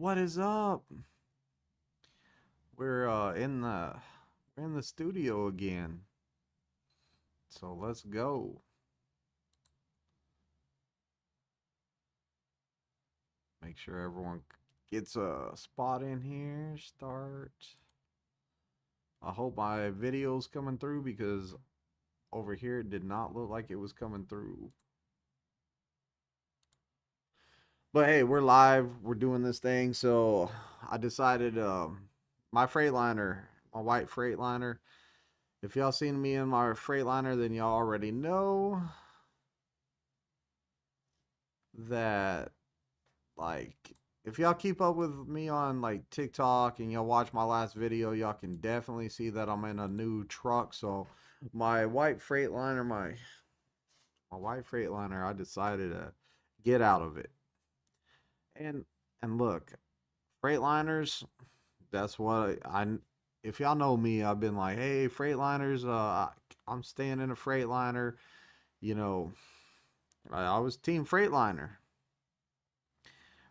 What is up? We're in the studio again. So let's go. Make sure everyone gets a spot in here. Start. I hope my video's coming through because over here it did not look like it was coming through. But hey, we're live. We're doing this thing. So I decided my Freightliner, my white Freightliner. If y'all seen me in my Freightliner, then y'all already know that, like, if y'all keep up with me on like TikTok and y'all watch my last video, y'all can definitely see that I'm in a new truck. So my white Freightliner, my white Freightliner, I decided to get out of it. And and look, Freightliners, that's what if y'all know me, I've been like, hey, Freightliners, I'm staying in a Freightliner. You know, I was team Freightliner.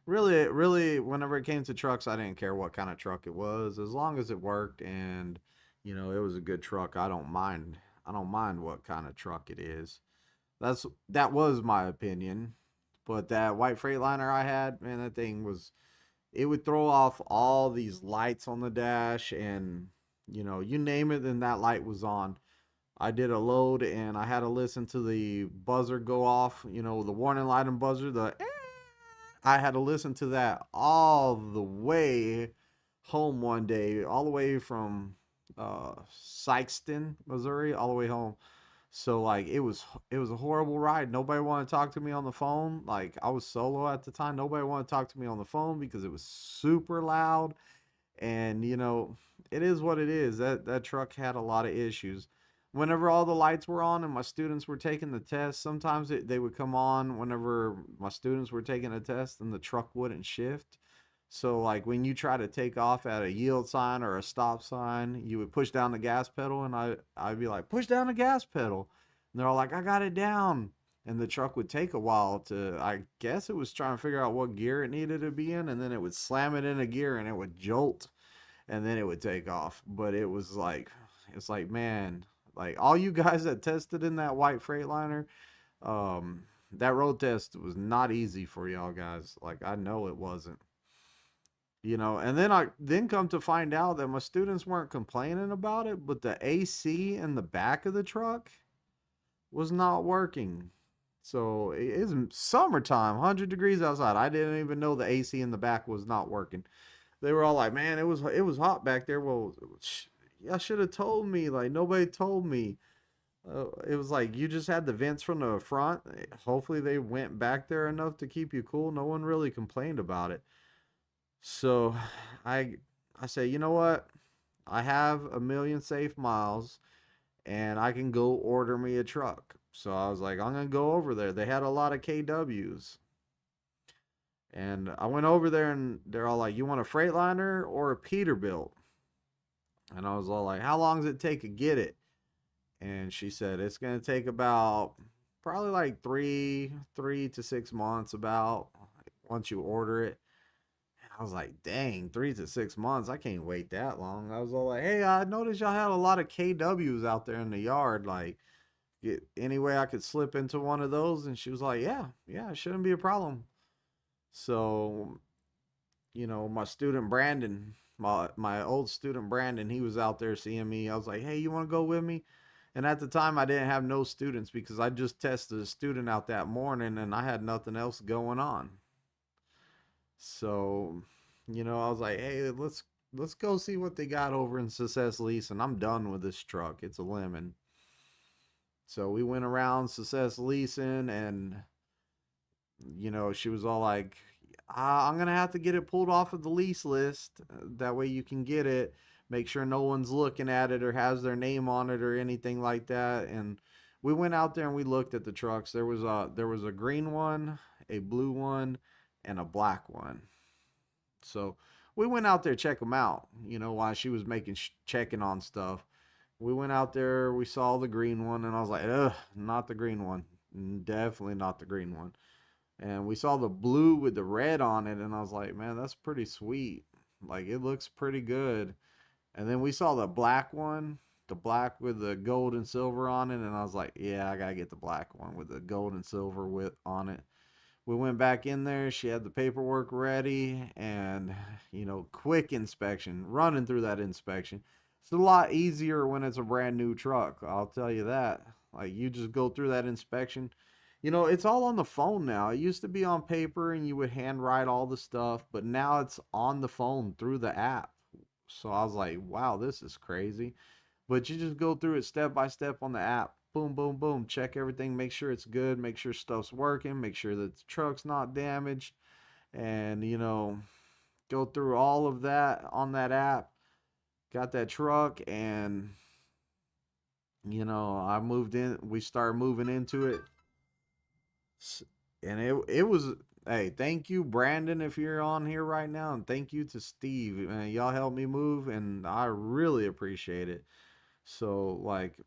Really, whenever it came to trucks, I didn't care what kind of truck it was, as long as it worked and it was a good truck. I don't mind. I don't mind what kind of truck it is. That was my opinion. But that white Freightliner I had, man, that thing was, it would throw off all these lights on the dash, and you name it, and that light was on. I did a load and I had to listen to the buzzer go off, the warning light and buzzer, I had to listen to that all the way home one day, all the way from Sykeston, Missouri, all the way home. So like it was a horrible ride. Nobody wanted to talk to me on the phone. Like I was solo at the time. Nobody wanted to talk to me on the phone because it was super loud. And it is what it is. That truck had a lot of issues. Whenever all the lights were on and my students were taking the test, sometimes they would come on whenever my students were taking a test and the truck wouldn't shift. So like when you try to take off at a yield sign or a stop sign, you would push down the gas pedal, and I'd be like, push down the gas pedal. And they're all like, I got it down. And the truck would take a while to, I guess it was trying to figure out what gear it needed to be in, and then it would slam it in a gear and it would jolt, and then it would take off. But it's like, man, like all you guys that tested in that white Freightliner, that road test was not easy for y'all guys. Like I know it wasn't. And then I then come to find out that my students weren't complaining about it, but the AC in the back of the truck was not working. So it's summertime, 100 degrees outside. I didn't even know the AC in the back was not working. They were all like, "Man, it was hot back there." Well, y'all should have told me. Like nobody told me. It was like you just had the vents from the front. Hopefully they went back there enough to keep you cool. No one really complained about it. So I I say, you know what? I have a million safe miles and I can go order me a truck. So I was like, I'm gonna go over there. They had a lot of KWs. And I went over there and they're all like, you want a Freightliner or a Peterbilt? And I was all like, how long does it take to get it? And she said, it's gonna take about probably like three to 6 months about once you order it. I was like, dang, 3 to 6 months. I can't wait that long. I was all like, hey, I noticed y'all had a lot of KWs out there in the yard. Like, any way I could slip into one of those? And she was like, yeah, it shouldn't be a problem. So, my student Brandon, my old student Brandon, he was out there seeing me. I was like, hey, you want to go with me? And at the time, I didn't have no students because I just tested a student out that morning and I had nothing else going on. So, I was like, hey, let's go see what they got over in Success Leasing. I'm done with this truck. It's a lemon. So we went around Success Leasing, and she was all like, I'm gonna have to get it pulled off of the lease list. That way you can get it. Make sure no one's looking at it or has their name on it or anything like that. And we went out there and we looked at the trucks. There was a green one, a blue one, and a black one. So we went out there check them out. While she was making checking on stuff, we went out there. We saw the green one, and I was like, ugh, not the green one. Definitely not the green one. And we saw the blue with the red on it, and I was like, man, that's pretty sweet. Like, it looks pretty good. And then we saw the black one, the black with the gold and silver on it, and I was like, yeah, I gotta get the black one with the gold and silver with on it. We went back in there. She had the paperwork ready, and quick inspection, running through that inspection. It's a lot easier when it's a brand new truck. I'll tell you that. Like, you just go through that inspection. It's all on the phone now. It used to be on paper and you would handwrite all the stuff, but now it's on the phone through the app. So I was like, wow, this is crazy. But you just go through it step by step on the app. Boom, boom, boom. Check everything. Make sure it's good. Make sure stuff's working. Make sure that the truck's not damaged. And, go through all of that on that app. Got that truck, and, I moved in. We started moving into it. And it was, hey, thank you, Brandon, if you're on here right now. And thank you to Steve. Man, y'all helped me move, and I really appreciate it. So, like,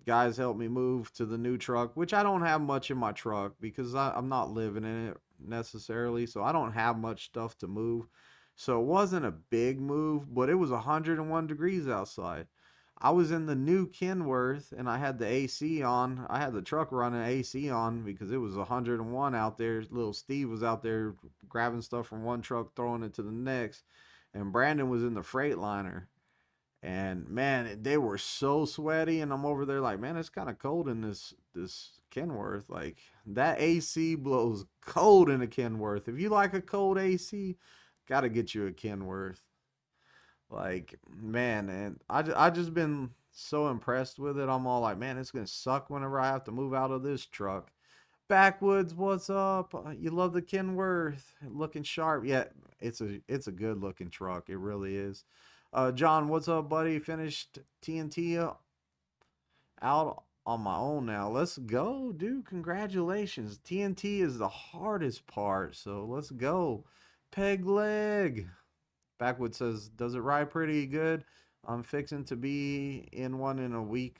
guys helped me move to the new truck, which I don't have much in my truck because I'm not living in it necessarily. So, I don't have much stuff to move. So, it wasn't a big move, but it was 101 degrees outside. I was in the new Kenworth and I had the AC on. I had the truck running AC on because it was 101 out there. Little Steve was out there grabbing stuff from one truck, throwing it to the next. And Brandon was in the Freightliner. And man, they were so sweaty, and I'm over there like, man, it's kind of cold in this Kenworth. Like, that AC blows cold in a Kenworth. If you like a cold AC, gotta get you a Kenworth. Like, man, and I just been so impressed with it. I'm all like, man, it's gonna suck whenever I have to move out of this truck. Backwoods, what's up? You love the Kenworth, looking sharp. Yeah, it's a good looking truck. It really is. John, what's up, buddy? Finished TNT out on my own now. Let's go, dude. Congratulations. TNT is the hardest part, so let's go. Peg leg. Backwood says, does it ride pretty good? I'm fixing to be in one in a week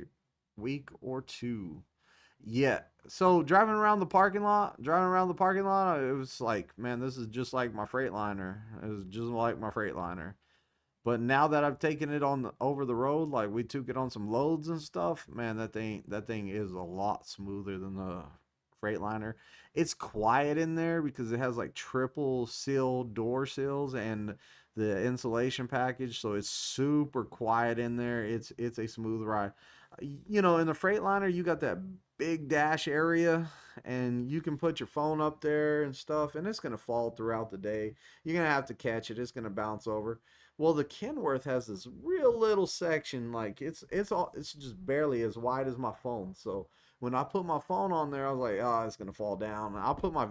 or two. Yeah. So driving around the parking lot, it was like, man, this is just like my Freightliner. It was just like my Freightliner. But now that I've taken it over the road, like we took it on some loads and stuff, man, that thing is a lot smoother than the Freightliner. It's quiet in there because it has like triple seal door sills and the insulation package, so it's super quiet in there. It's a smooth ride. In the Freightliner, you got that big dash area, and you can put your phone up there and stuff, and it's gonna fall throughout the day. You're gonna have to catch it. It's gonna bounce over. Well, the Kenworth has this real little section, like it's just barely as wide as my phone. So when I put my phone on there, I was like, oh, it's gonna fall down. I'll put my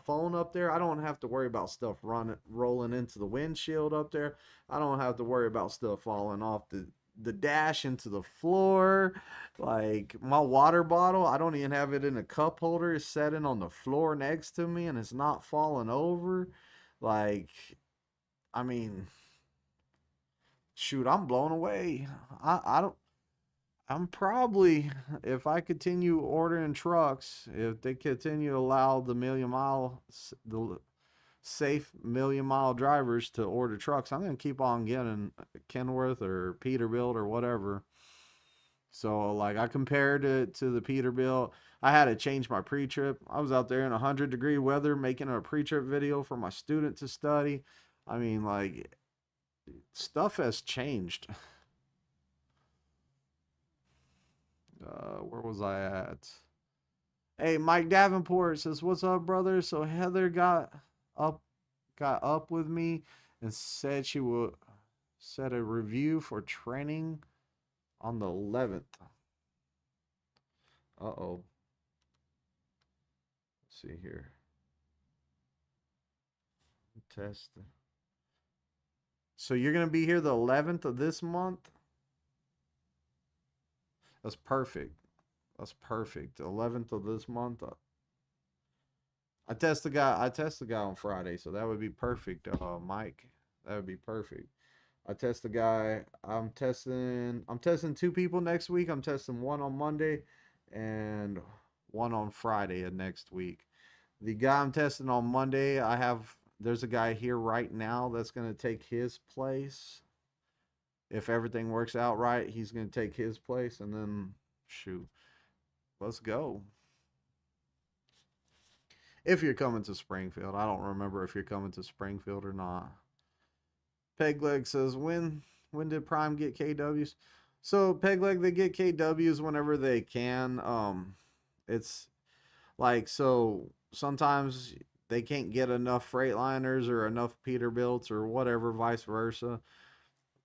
phone up there. I don't have to worry about stuff rolling into the windshield up there. I don't have to worry about stuff falling off the dash into the floor. Like, my water bottle, I don't even have it in a cup holder. It's sitting on the floor next to me, and it's not falling over. Like, I mean, shoot, I'm blown away. I don't. I'm probably, if I continue ordering trucks, if they continue to allow the safe million mile drivers to order trucks, I'm gonna keep on getting Kenworth or Peterbilt or whatever. So, like, I compared it to the Peterbilt. I had to change my pre-trip. I was out there in 100-degree weather making a pre-trip video for my student to study. I mean, like, stuff has changed. Where was I at? Hey, Mike Davenport says, "What's up, brother?" So Heather up got up with me and said she would set a review for training on the 11th. Uh-oh. Let's see here. Test. So you're going to be here the 11th of this month? That's perfect. That's perfect. 11th of this month. I test the guy on Friday, so that would be perfect, Mike. That would be perfect. I test the guy. I'm testing two people next week. I'm testing one on Monday and one on Friday of next week. The guy I'm testing on Monday, there's a guy here right now that's going to take his place. If everything works out right, he's going to take his place, and then shoot, let's go. If you're coming to Springfield, I don't remember if you're coming to Springfield or not. Pegleg says, when did Prime get KWs? So Pegleg, they get KWs whenever they can. It's like, so sometimes they can't get enough Freightliners or enough Peterbilts or whatever, vice versa.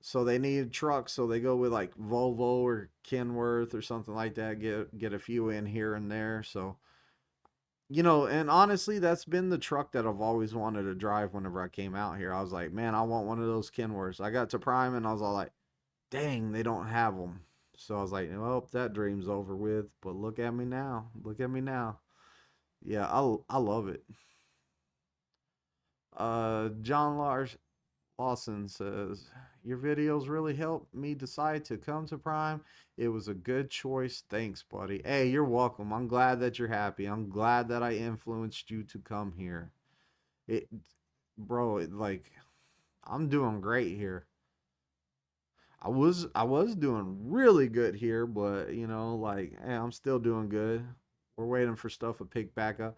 So they need trucks, so they go with like Volvo or Kenworth or something like that. Get a few in here and there. So and honestly, that's been the truck that I've always wanted to drive whenever I came out here. I was like, man, I want one of those Kenworths. I got to Prime and I was all like, dang, they don't have them. So I was like, well, that dream's over with. But look at me now. Look at me now. Yeah, I love it. John Lawson says, your videos really helped me decide to come to Prime. It was a good choice. Thanks, buddy. Hey, you're welcome. I'm glad that you're happy. I'm glad that I influenced you to come here. It, bro, like, I'm doing great here. I was doing really good here, but like, hey, I'm still doing good. We're waiting for stuff to pick back up.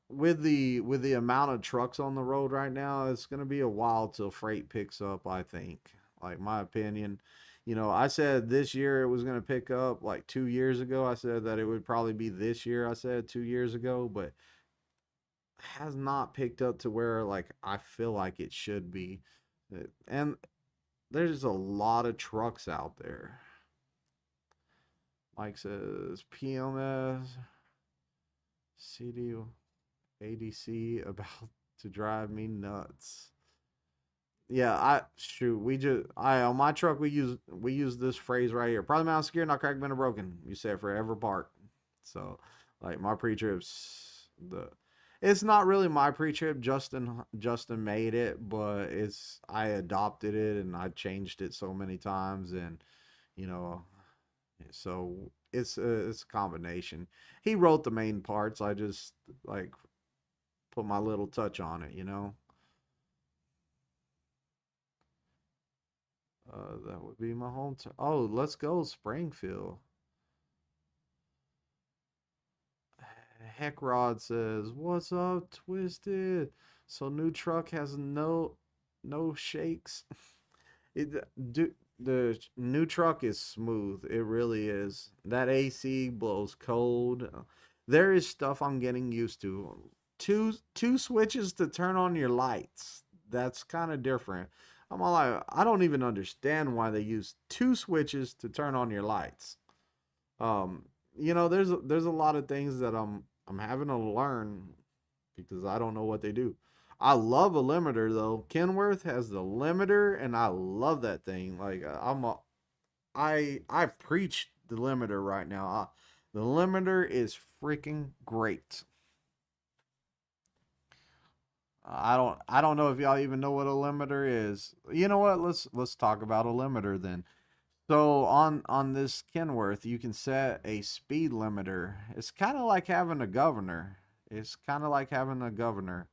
With the amount of trucks on the road right now, it's gonna be a while till freight picks up, I think. Like, my opinion. I said this year it was gonna pick up like 2 years ago. I said that it would probably be this year, I said 2 years ago, but has not picked up to where like I feel like it should be. And there's a lot of trucks out there. Mike says PMS CDL ADC about to drive me nuts. Yeah, I on my truck we use this phrase right here. Probably not scared, not cracked, been or broken. You said forever park. So like my pre-trips, it's not really my pre-trip. Justin made it, but I adopted it and I changed it so many times, and you know so it's a combination. He wrote the main parts. I just like put my little touch on it. That would be my hometown. Oh, let's go Springfield. Heckrod says, "What's up, Twisted?" So new truck has no shakes. It do the new truck is smooth. It really is. That AC blows cold. There is stuff I'm getting used to. Two switches to turn on your lights. That's kind of different. I'm all like, I don't even understand why they use two switches to turn on your lights. Um, there's a lot of things that I'm having to learn because I don't know what they do. I love a limiter though. Kenworth has the limiter, and I love that thing. Like I preach the limiter right now. The limiter is freaking great. I don't know if y'all even know what a limiter is. You know what? Let's talk about a limiter then. So on this Kenworth, you can set a speed limiter. It's kind of like having a governor. It's kind of like having a governor.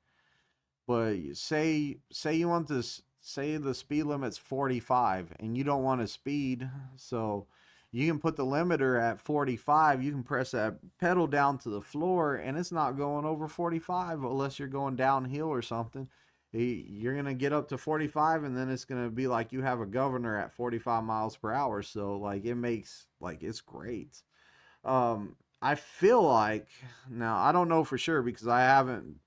But say you want to say the speed limit's 45 and you don't want to speed, so you can put the limiter at 45. You can press that pedal down to the floor and it's not going over 45 unless you're going downhill or something. You're going to get up to 45 and then it's going to be like you have a governor at 45 miles per hour. So like it makes like it's great. I feel like, now I don't know for sure because I haven't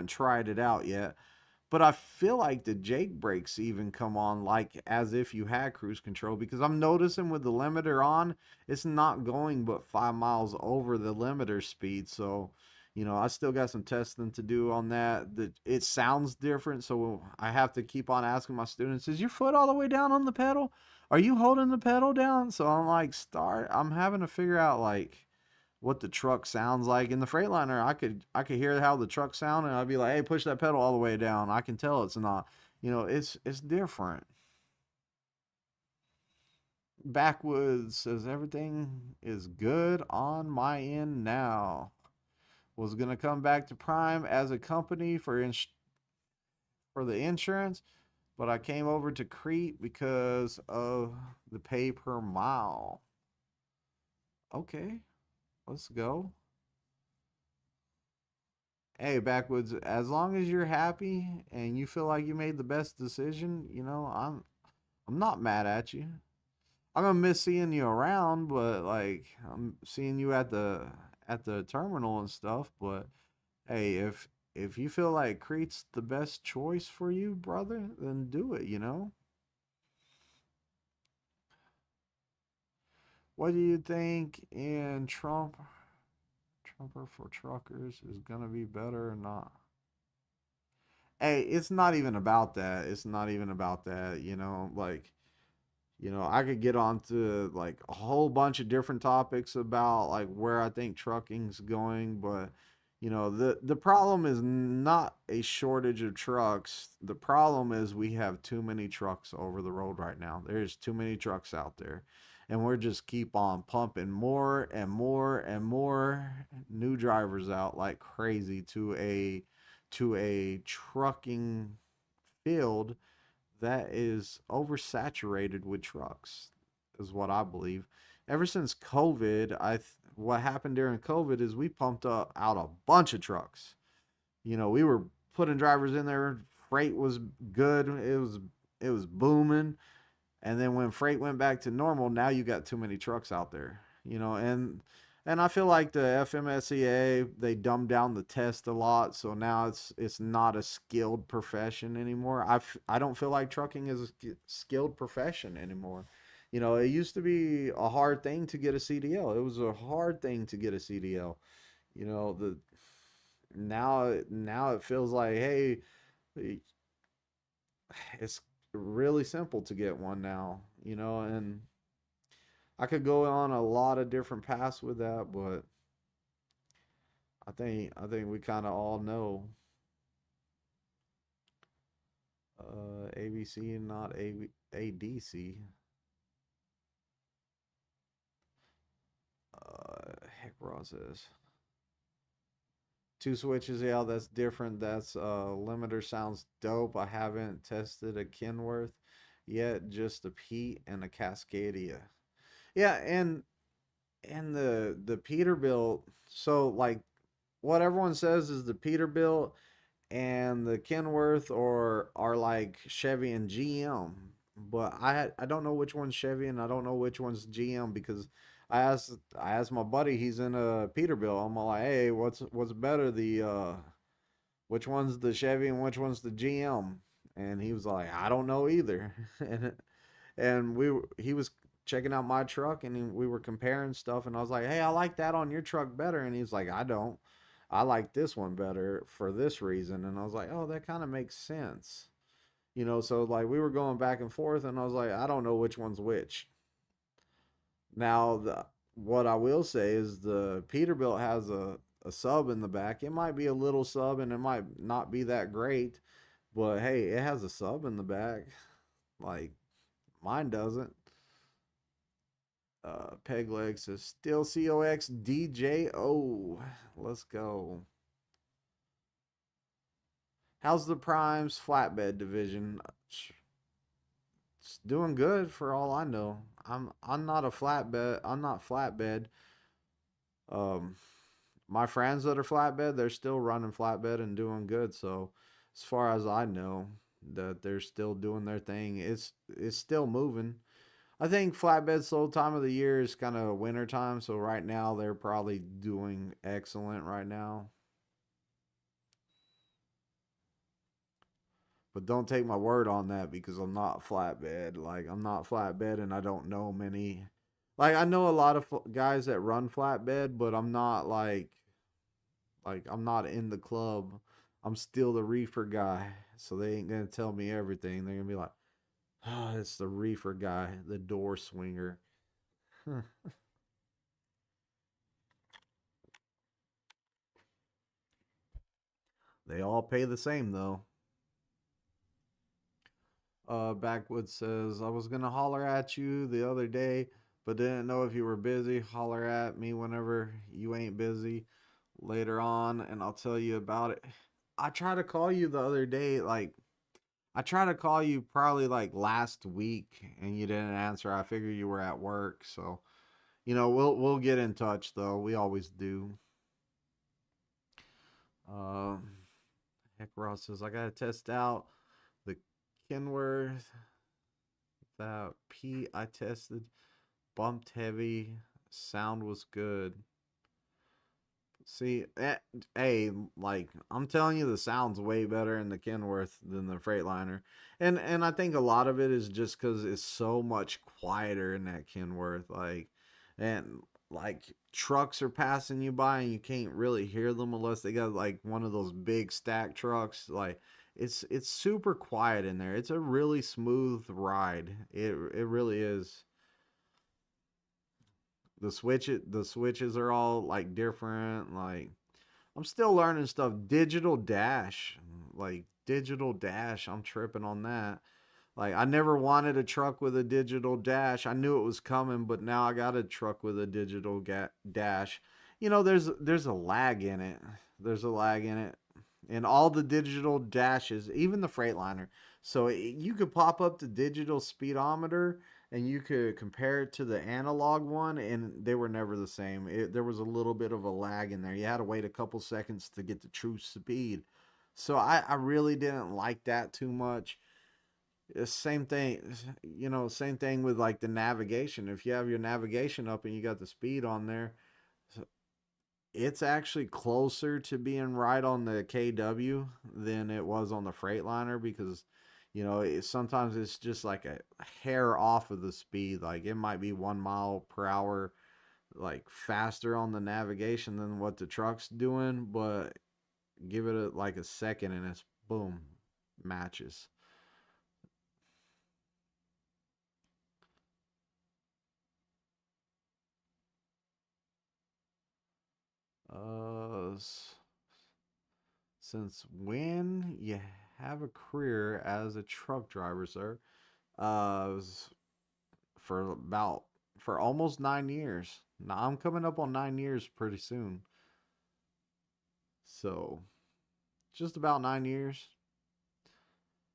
tried it out yet, but I feel like the Jake brakes even come on like as if you had cruise control, because I'm noticing with the limiter on, it's not going but 5 miles over the limiter speed. So, I still got some testing to do on that. It sounds different, so I have to keep on asking my students, is your foot all the way down on the pedal? Are you holding the pedal down? So I'm like, I'm having to figure out like what the truck sounds like. In the Freightliner, I could hear how the truck sound, and I'd be like, hey, push that pedal all the way down. I can tell it's not, it's different. Backwoods says everything is good on my end now. Was gonna come back to Prime as a company for the insurance, but I came over to Crete because of the pay per mile. Okay, let's go. Hey, Backwoods, as long as you're happy and you feel like you made the best decision, I'm not mad at you. I'm gonna miss seeing you around, but like I'm seeing you at the terminal and stuff. But hey, if you feel like Crete's the best choice for you, brother, then do it. What do you think in Trumper for truckers is gonna be better or not? Hey, it's not even about that. It's not even about that. I could get on to like a whole bunch of different topics about like where I think trucking's going, but the problem is not a shortage of trucks. The problem is we have too many trucks over the road right now. There's too many trucks out there. And we're just keep on pumping more and more and more new drivers out like crazy to a trucking field that is oversaturated with trucks, is what I believe. Ever since COVID, what happened during COVID is we pumped out a bunch of trucks. We were putting drivers in there. Freight was good. It was booming. And then when freight went back to normal, now you got too many trucks out there. And I feel like the FMSEA, they dumbed down the test a lot, so now it's not a skilled profession anymore. I don't feel like trucking is a skilled profession anymore. It used to be a hard thing to get a CDL. It was a hard thing to get a CDL. The now it feels like, hey, it's really simple to get one now. And I could go on a lot of different paths with that, but I think we kind of all know ABC and not ADC. Heck, Ross says two switches. Yeah, that's different. That's limiter sounds dope. I haven't tested a Kenworth yet, just a Pete and a Cascadia. Yeah, and the Peterbilt. So like what everyone says is the Peterbilt and the Kenworth are like Chevy and GM, but I don't know which one's Chevy and I don't know which one's GM because I asked my buddy, he's in a Peterbilt. I'm like, hey, what's better, the which one's the Chevy and which one's the GM? And he was like, I don't know either. and he was checking out my truck and we were comparing stuff and I was like, hey, I like that on your truck better, and he's like, I don't. I like this one better for this reason. And I was like, oh, that kind of makes sense. So like we were going back and forth and I was like, I don't know which one's which. Now, what I will say is the Peterbilt has a sub in the back. It might be a little sub and it might not be that great, but hey, it has a sub in the back. Like mine doesn't. Peg leg says still COXDJO. Let's go. How's the Primes flatbed division? It's doing good for all I know. I'm not a flatbed. I'm not flatbed. Um, my friends that are flatbed, they're still running flatbed and doing good. So, as far as I know, that they're still doing their thing. It's still moving. I think flatbed slow time of the year is kind of winter time. So right now they're probably doing excellent right now. But don't take my word on that because I'm not flatbed. Like I'm not flatbed, and I don't know many. Like I know a lot of guys that run flatbed, but I'm not like I'm not in the club. I'm still the reefer guy, so they ain't gonna tell me everything. They're gonna be like, "Oh, it's the reefer guy, the door swinger." They all pay the same though. Backwood says, I was gonna holler at you the other day, but didn't know if you were busy. Holler at me whenever you ain't busy. later on, and I'll tell you about it. I tried to call you the other day, like I tried to call you probably like last week, and you didn't answer. I figured you were at work, so we'll get in touch though. We always do. Um, Heck, Ross says I gotta test out the Kenworth. That P I tested bumped heavy. Sound was good. See, hey, like I'm telling you, the sound's way better in the Kenworth than the Freightliner, and I think a lot of it is just because it's so much quieter in that Kenworth. And like trucks are passing you by and you can't really hear them unless they got like one of those big stack trucks. Like it's super quiet in there. It's a really smooth ride. It really is. The switches are all like different. Like I'm still learning stuff. Digital dash. I'm tripping on that. Like I never wanted a truck with a digital dash. I knew it was coming, but now I got a truck with a digital dash. There's a lag in it. There's a lag in it. And all the digital dashes, even the Freightliner. So you could pop up the digital speedometer and you could compare it to the analog one, and they were never the same. There was a little bit of a lag in there. You had to wait a couple seconds to get the true speed. So I really didn't like that too much. Same thing, same thing with like the navigation. If you have your navigation up and you got the speed on there, it's actually closer to being right on the KW than it was on the Freightliner because sometimes it's just like a hair off of the speed. Like it might be 1 mile per hour like faster on the navigation than what the truck's doing, but give it like a second and it's boom, matches. Uh, since when you have a career as a truck driver, sir? Uh, for about for almost 9 years. Now I'm coming up on 9 years pretty soon. So just about 9 years.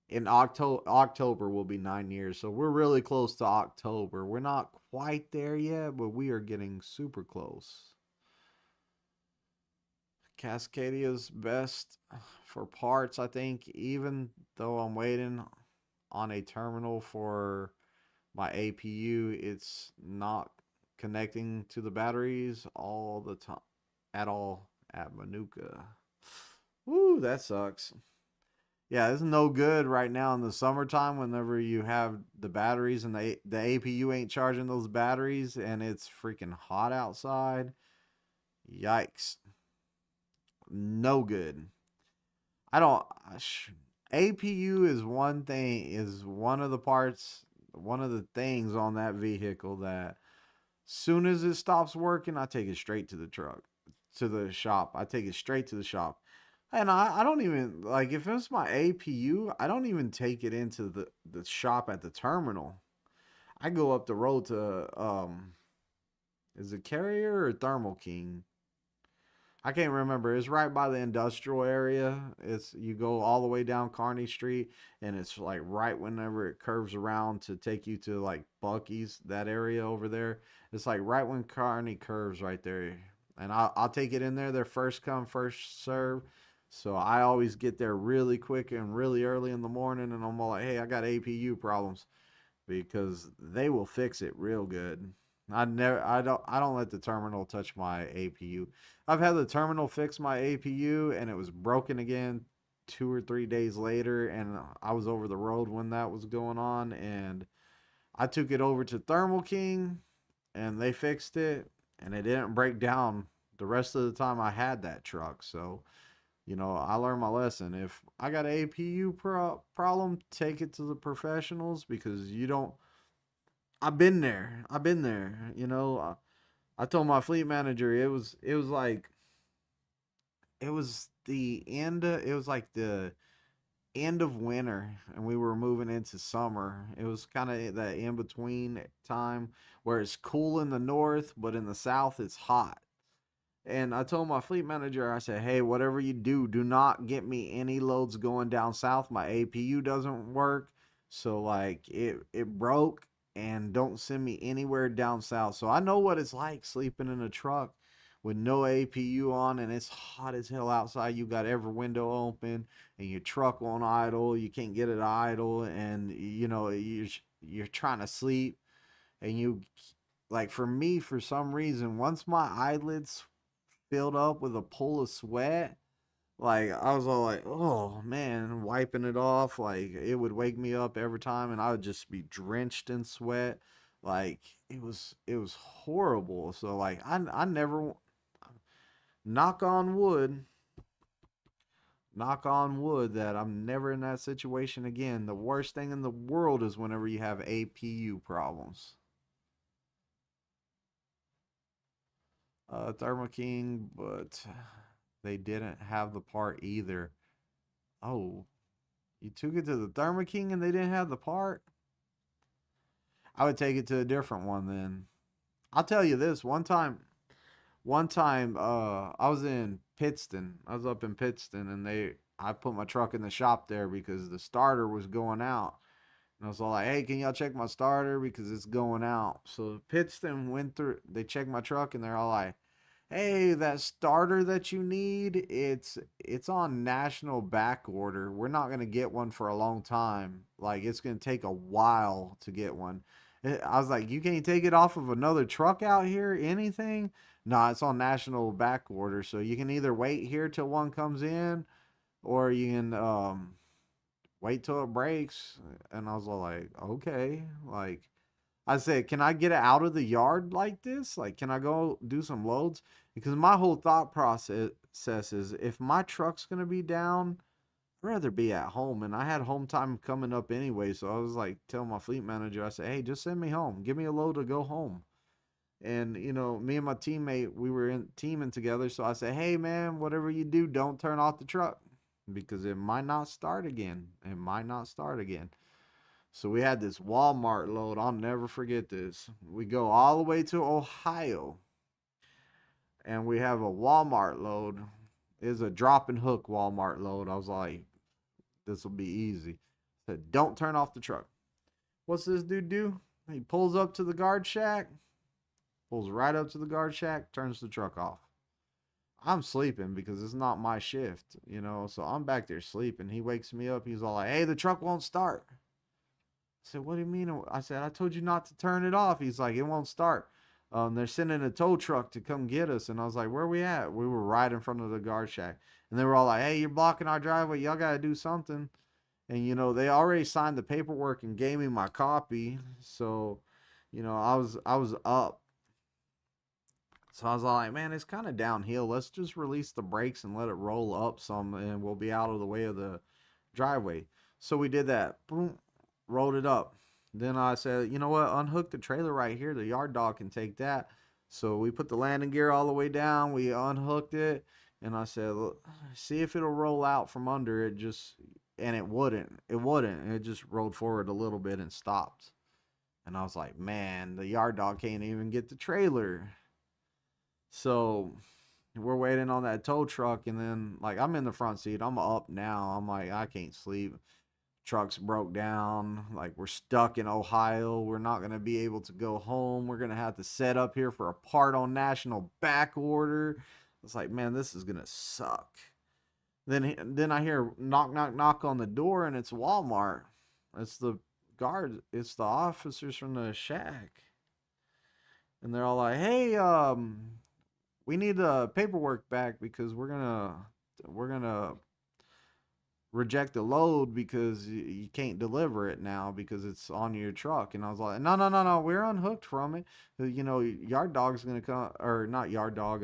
In October will be 9 years. So we're really close to October. We're not quite there yet, but we are getting super close. Cascadia's best for parts, I think, even though I'm waiting on a terminal for my APU, it's not connecting to the batteries all the time at all at Manuka. Woo, that sucks. Yeah, it's no good right now in the summertime whenever you have the batteries and the APU ain't charging those batteries and it's freaking hot outside. Yikes. No good. I don't. APU is one thing, is one of the parts, one of the things on that vehicle that soon as it stops working, I take it straight to the truck, to the shop. I take it straight to the shop. And I don't even, like, if it's my APU, I don't even take it into the shop at the terminal. I go up the road to, is it Carrier or Thermal King? I can't remember. It's right by the industrial area. It's you go all the way down Kearney Street, and it's like right whenever it curves around to take you to like Bucky's, that area over there. It's like right when Kearney curves right there, and I'll take it in there. They're first come first serve, so I always get there really quick and really early in the morning, and I'm all like, hey, I got APU problems because they will fix it real good. I don't let the terminal touch my APU. I've had the terminal fix my APU and it was broken again 2 or 3 days later, and I was over the road when that was going on, and I took it over to Thermal King and they fixed it and it didn't break down the rest of the time I had that truck. So I learned my lesson. If I got an APU problem, take it to the professionals because you don't. I've been there. I've been there. I told my fleet manager it was like it was the end. It was like the end of winter, and we were moving into summer. It was kind of that in between time where it's cool in the north, but in the south it's hot. And I told my fleet manager, I said, hey, whatever you do, do not get me any loads going down south. My APU doesn't work. So like it broke, and don't send me anywhere down south. So I know what it's like sleeping in a truck with no APU on, and it's hot as hell outside. You got every window open, and your truck won't idle. You can't get it idle, and you know you're trying to sleep, and you like, for me, for some reason, once my eyelids filled up with a pool of sweat, like I was all like, oh man, wiping it off. Like it would wake me up every time, and I would just be drenched in sweat. Like it was horrible. So like I never, knock on wood, knock on wood, that I'm never in that situation again. The worst thing in the world is whenever you have APU problems. Thermo King, but they didn't have the part either. Oh, you took it to the Thermo King and they didn't have the part? I would take it to a different one then. I'll tell you this, one time, I was in Pittston. I was up in Pittston, and I put my truck in the shop there because the starter was going out. And I was all like, hey, can y'all check my starter because it's going out? So Pittston went through, they checked my truck, and they're all like, hey, that starter that you need, it's on national back order. We're not gonna get one for a long time. Like it's gonna take a while to get one. I was like, you can't take it off of another truck out here? Anything? Nah, it's on national back order. So you can either wait here till one comes in, or you can wait till it breaks. And I was all like, okay. Like I said, can I get it out of the yard like this? Like, can I go do some loads? Because my whole thought process is, if my truck's going to be down, I'd rather be at home. And I had home time coming up anyway. So I was like, telling my fleet manager, I said, hey, just send me home. Give me a load to go home. And, you know, me and my teammate, we were in teaming together. So I said, hey, man, whatever you do, don't turn off the truck, because it might not start again. It might not start again. So we had this Walmart load. I'll never forget this. We go all the way to Ohio, and we have a Walmart load. It's a drop and hook Walmart load. I was like, this will be easy. I said, don't turn off the truck. What's this dude do? He pulls up to the guard shack, pulls right up to the guard shack, turns the truck off. I'm sleeping because it's not my shift, you know, so I'm back there sleeping. He wakes me up. He's all like, hey, the truck won't start. I said, what do you mean? I said, I told you not to turn it off. He's like, it won't start. They're sending a tow truck to come get us. And I was like, where are we at? We were right in front of the guard shack. And they were all like, hey, you're blocking our driveway. Y'all got to do something. And, you know, they already signed the paperwork and gave me my copy. So, you know, I was up. So I was like, man, it's kind of downhill. Let's just release the brakes and let it roll up some, and we'll be out of the way of the driveway. So we did that. Boom, rolled it up. Then I said, you know what? Unhook the trailer right here. The yard dog can take that. So we put the landing gear all the way down. We unhooked it. And I said, look, see if it'll roll out from under it. And it wouldn't. It wouldn't. It just rolled forward a little bit and stopped. And I was like, man, the yard dog can't even get the trailer. So we're waiting on that tow truck, and then like I'm in the front seat. I'm up now. I'm like, I can't sleep. Truck's broke down. Like, we're stuck in Ohio. We're not going to be able to go home. We're going to have to set up here for a part on national back order. It's like, man, this is going to suck. Then I hear knock, knock, knock on the door, and it's Walmart. It's the guards. It's the officers from the shack. And they're all like, hey, we need the paperwork back because we're gonna reject the load because you can't deliver it now because it's on your truck. And I was like, no, we're unhooked from it. You know, yard dog's gonna come, or not yard dog,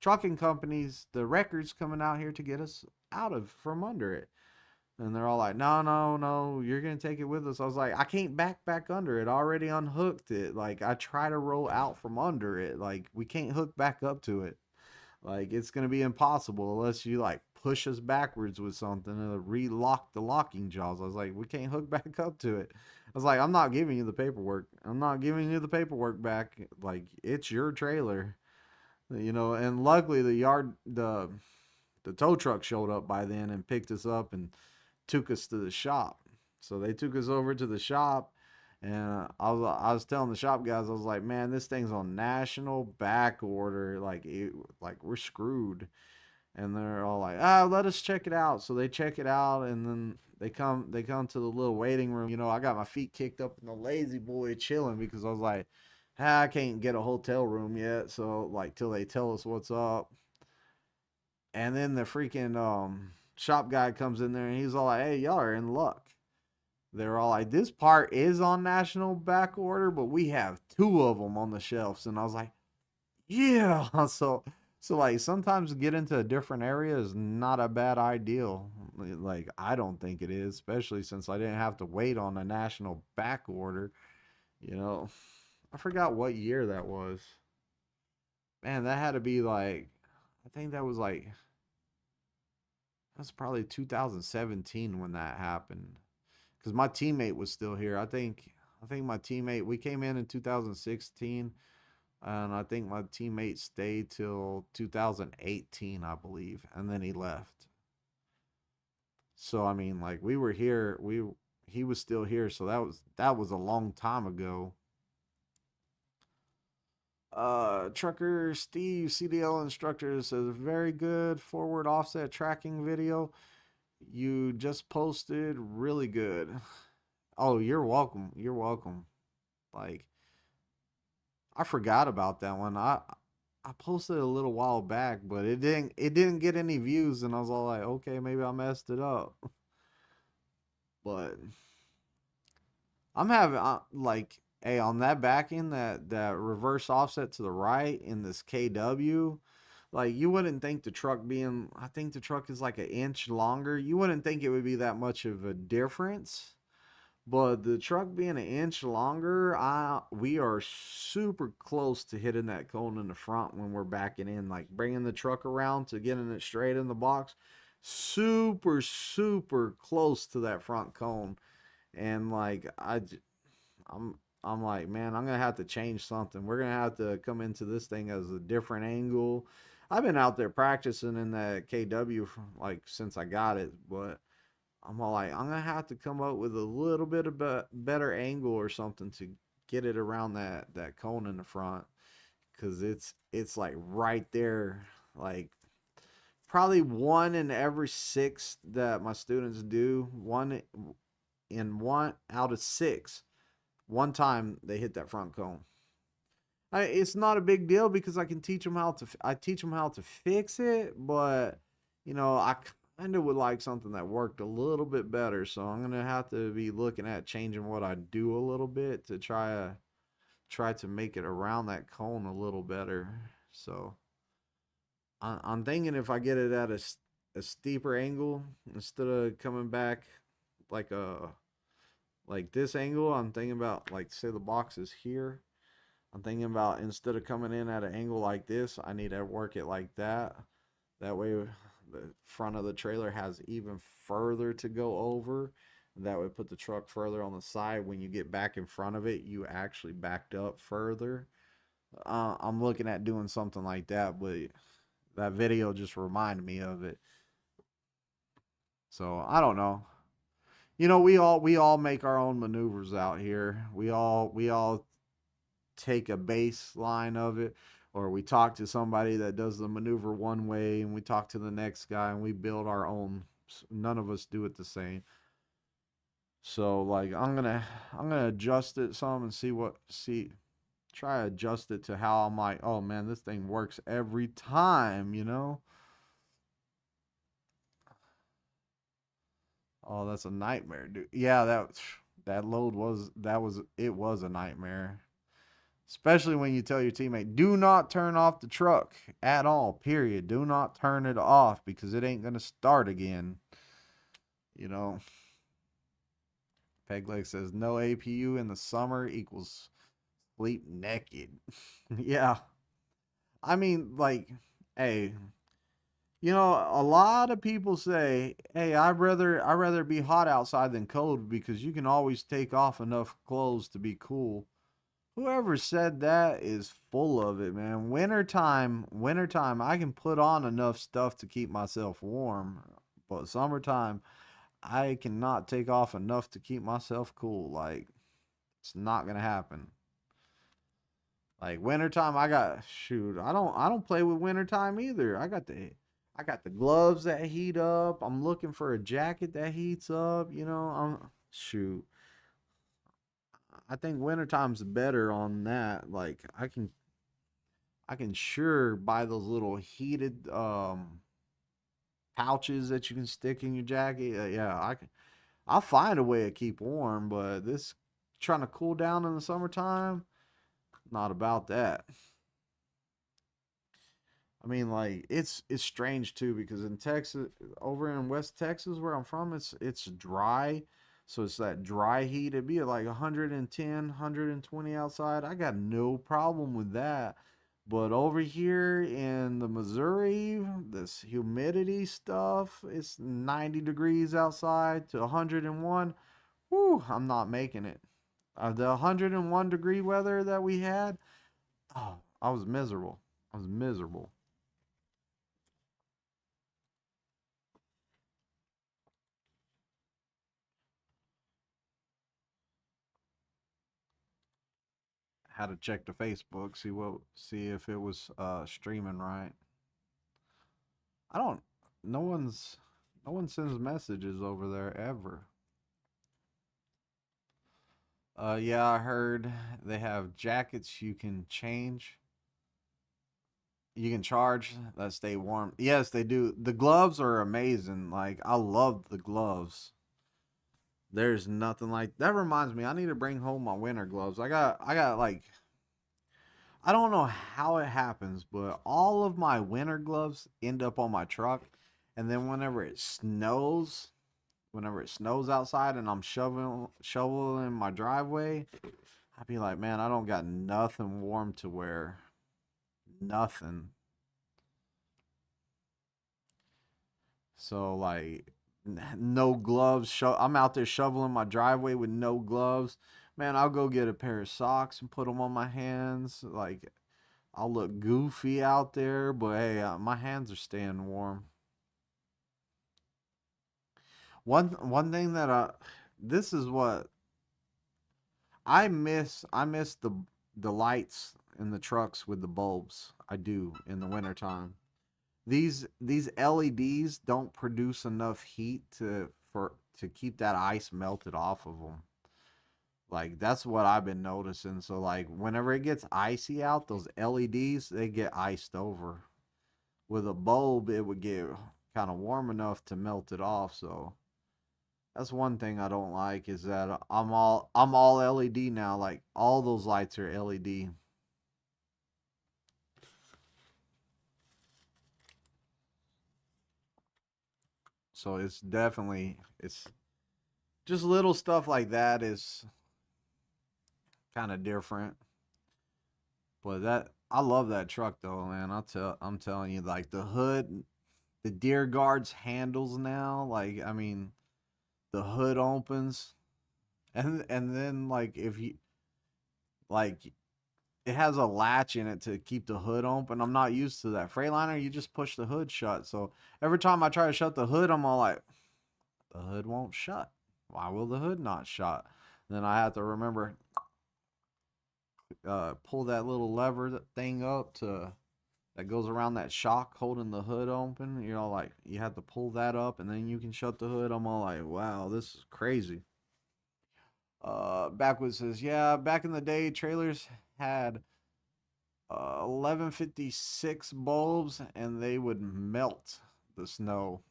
trucking companies, the records coming out here to get us out of from under it. And they're all like, no, you're going to take it with us. I was like, I can't back under it. I already unhooked it. Like, I try to roll out from under it. Like, we can't hook back up to it. Like, it's going to be impossible unless you, like, push us backwards with something and relock the locking jaws. I was like, we can't hook back up to it. I was like, I'm not giving you the paperwork. I'm not giving you the paperwork back. Like, it's your trailer. You know, and luckily the tow truck showed up by then and picked us up and took us to the shop. So they took us over to the shop, and I was telling the shop guys, I was like, man, this thing's on national back order, like we're screwed. And they're all like, let us check it out. So they check it out, and then they come to the little waiting room. You know, I got my feet kicked up in the lazy boy chilling because I was like, I can't get a hotel room yet, so like till they tell us what's up. And then the freaking shop guy comes in there and he's all like, hey, y'all are in luck. They're all like, this part is on national back order, but we have two of them on the shelves. And I was like, yeah. So like sometimes get into a different area is not a bad idea. Like I don't think it is, especially since I didn't have to wait on a national back order. You know, I forgot what year that was. Man, that had to be like, I think that's probably 2017 when that happened. Because my teammate was still here. I think my teammate, we came in 2016, and I think my teammate stayed till 2018, I believe, and then he left. So I mean, like we were here, we he was still here, so that was a long time ago. Trucker Steve, CDL instructor, says very good forward offset tracking video you just posted. Really good. Oh, you're welcome. You're welcome. Like I forgot about that one. I posted a little while back, but it didn't get any views, and I was all like, okay, maybe I messed it up. But I'm having like, hey, on that back end, that reverse offset to the right in this KW, like you wouldn't think the truck being, I think the truck is like an inch longer. You wouldn't think it would be that much of a difference. But the truck being an inch longer, we are super close to hitting that cone in the front when we're backing in, like bringing the truck around to getting it straight in the box. Super, super close to that front cone. And like I'm like, man, I'm gonna have to change something. We're gonna have to come into this thing as a different angle. I've been out there practicing in that KW like since I got it, but I'm all like, I'm gonna have to come up with a little bit of a better angle or something to get it around that cone in the front, because it's like right there, like probably one in every six that my students do, one out of six, one time they hit that front cone. It's not a big deal because I teach them how to fix it, but I kind of would like something that worked a little bit better. So I'm gonna have to be looking at changing what I do a little bit to try to make it around that cone a little better. So I'm thinking if I get it at a steeper angle instead of coming back like a like this angle, I'm thinking about, like, say the box is here. I'm thinking about, instead of coming in at an angle like this, I need to work it like that. That way the front of the trailer has even further to go over. That would put the truck further on the side. When you get back in front of it, you actually backed up further. I'm looking at doing something like that, but that video just reminded me of it. So I don't know. We all make our own maneuvers out here. We all take a baseline of it, or we talk to somebody that does the maneuver one way, and we talk to the next guy, and we build our own. None of us do it the same. So like I'm gonna adjust it some and try to adjust it to how I'm like, oh man, this thing works every time. Oh, that's a nightmare, dude. Yeah, that load was a nightmare. Especially when you tell your teammate, do not turn off the truck at all, period. Do not turn it off because it ain't going to start again. You know, Pegleg says no APU in the summer equals sleep naked. Yeah. I mean, like, hey, a lot of people say, hey, I'd rather be hot outside than cold because you can always take off enough clothes to be cool. Whoever said that is full of it, man. Wintertime, I can put on enough stuff to keep myself warm. But summertime, I cannot take off enough to keep myself cool. Like, it's not gonna happen. Like wintertime, I don't play with wintertime either. I got the gloves that heat up. I'm looking for a jacket that heats up, shoot. I think wintertime's better on that. Like I can sure buy those little heated pouches that you can stick in your jacket. Yeah, I'll find a way to keep warm, but this trying to cool down in the summertime, not about that. I mean, like it's strange too because in Texas, over in West Texas where I'm from, it's dry, so it's that dry heat. It'd be like 110, 120 outside. I got no problem with that. But over here in the Missouri, this humidity stuff, it's 90 degrees outside to 101. Whew, I'm not making it. The 101-degree weather that we had, oh, I was miserable. I was miserable. Had to check the Facebook, see if it was streaming right. I don't no one's no one sends messages over there ever. Yeah, I heard they have jackets you can change. You can charge that stay warm. Yes, they do. The gloves are amazing. Like I love the gloves. There's nothing like that. Reminds me, I need to bring home my winter gloves. I got like I don't know how it happens, but all of my winter gloves end up on my truck. And then whenever it snows outside and I'm shoveling my driveway, I'd be like, man, I don't got nothing warm to wear. Nothing. So like no gloves. I'm out there shoveling my driveway with no gloves. Man, I'll go get a pair of socks and put them on my hands. Like I'll look goofy out there, but hey, my hands are staying warm. One thing that this is what I miss the lights in the trucks with the bulbs. I do in the wintertime. These LEDs don't produce enough heat to keep that ice melted off of them. Like that's what I've been noticing. So like whenever it gets icy out, those LEDs they get iced over. With a bulb, it would get kind of warm enough to melt it off. So that's one thing I don't like is that I'm all LED now. Like all those lights are LED. So it's just little stuff like that is kind of different. But that I love that truck though, man. I'm telling you, like the hood, the deer guards handles now. Like I mean, the hood opens, and then like if you like it has a latch in it to keep the hood open. I'm not used to that. Freightliner, you just push the hood shut. So every time I try to shut the hood, I'm all like, the hood won't shut. Why will the hood not shut? Then I have to remember pull that little lever thing up to that goes around that shock holding the hood open. You know, like you have to pull that up and then you can shut the hood. I'm all like, wow, this is crazy. Backwoods says, yeah, back in the day, trailers had 1156 bulbs and they would melt the snow.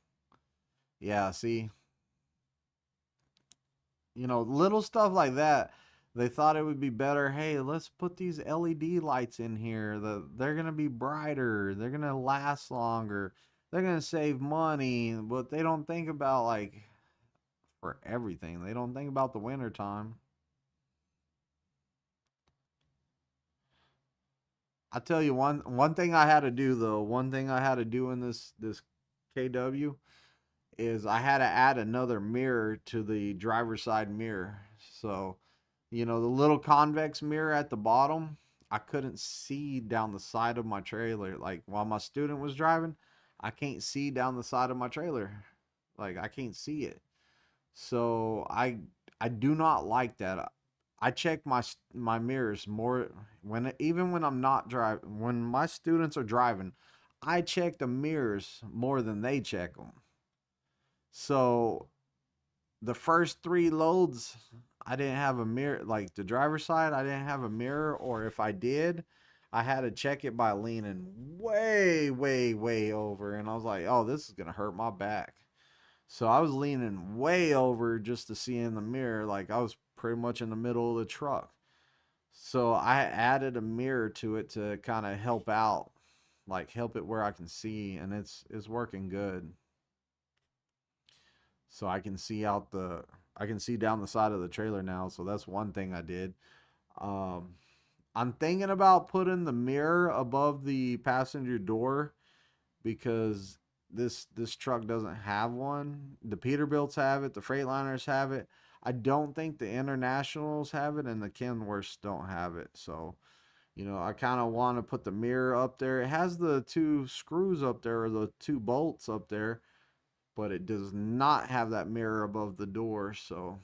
Yeah, see, little stuff like that. They thought it would be better. Hey, let's put these LED lights in here. They're gonna be brighter. They're gonna last longer. They're gonna save money, but they don't think about like for everything. They don't think about the winter time. I tell you one thing I had to do though. One thing I had to do in this KW is I had to add another mirror to the driver's side mirror. So You know, the little convex mirror at the bottom, I couldn't see down the side of my trailer. Like while my student was driving, I can't see down the side of my trailer. Like I can't see it. So I do not like that. I check my mirrors more even when I'm not driving. When my students are driving, I check the mirrors more than they check them. So the first three loads, I didn't have a mirror. Like the driver's side, I didn't have a mirror, or if I did, I had to check it by leaning way, way, way over. And I was like, oh, this is gonna hurt my back. So I was leaning way over just to see in the mirror. Like I was pretty much in the middle of the truck. So I added a mirror to it to kind of help out, like help it where I can see, and it's working good. So I can see down the side of the trailer now. So that's one thing I did. Um, I'm thinking about putting the mirror above the passenger door because this truck doesn't have one. The Peterbilts have it, the Freightliners have it. I don't think the Internationals have it, and the Kenworths don't have it. So, you know, I kind of want to put the mirror up there. It has the two screws up there, or the two bolts up there, but it does not have that mirror above the door. So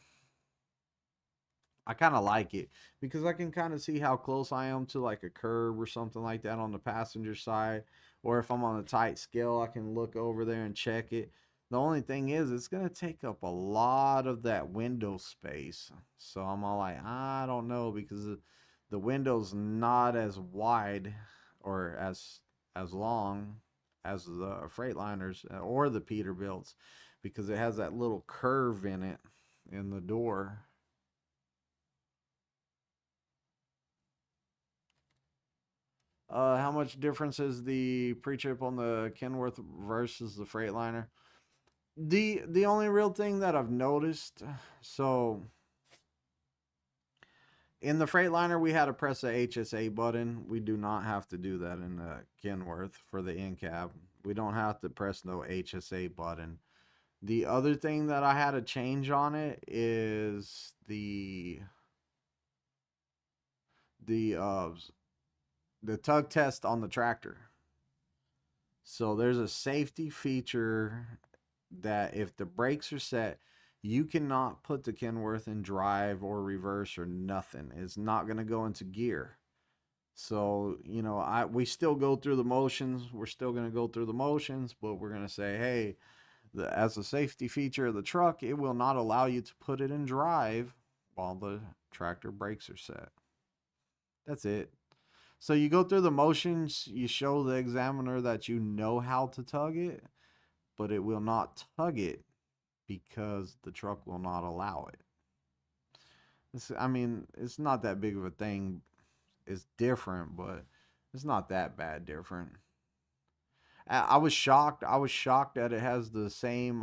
I kind of like it because I can kind of see how close I am to like a curb or something like that on the passenger side. Or if I'm on a tight scale, I can look over there and check it. The only thing is, it's going to take up a lot of that window space. So I'm all like, I don't know, because the window's not as wide or as long as the Freightliners or the Peterbilts, because it has that little curve in it in the door. How much difference is the pre-trip on the Kenworth versus the Freightliner? The only real thing that I've noticed, so in the Freightliner we had to press the HSA button. We do not have to do that in the Kenworth for the in cab. We don't have to press no HSA button. The other thing that I had to change on it is the uh the tug test on the tractor. So there's a safety feature that if the brakes are set, you cannot put the Kenworth in drive or reverse or nothing. It's not going to go into gear. So, you know, we still go through the motions. We're still going to go through the motions, but we're going to say, hey, as a safety feature of the truck, it will not allow you to put it in drive while the tractor brakes are set. That's it. So you go through the motions, you show the examiner that you know how to tug it, but it will not tug it because the truck will not allow it. I mean, it's not that big of a thing. It's different, but it's not that bad different. I was shocked. I was shocked that it has the same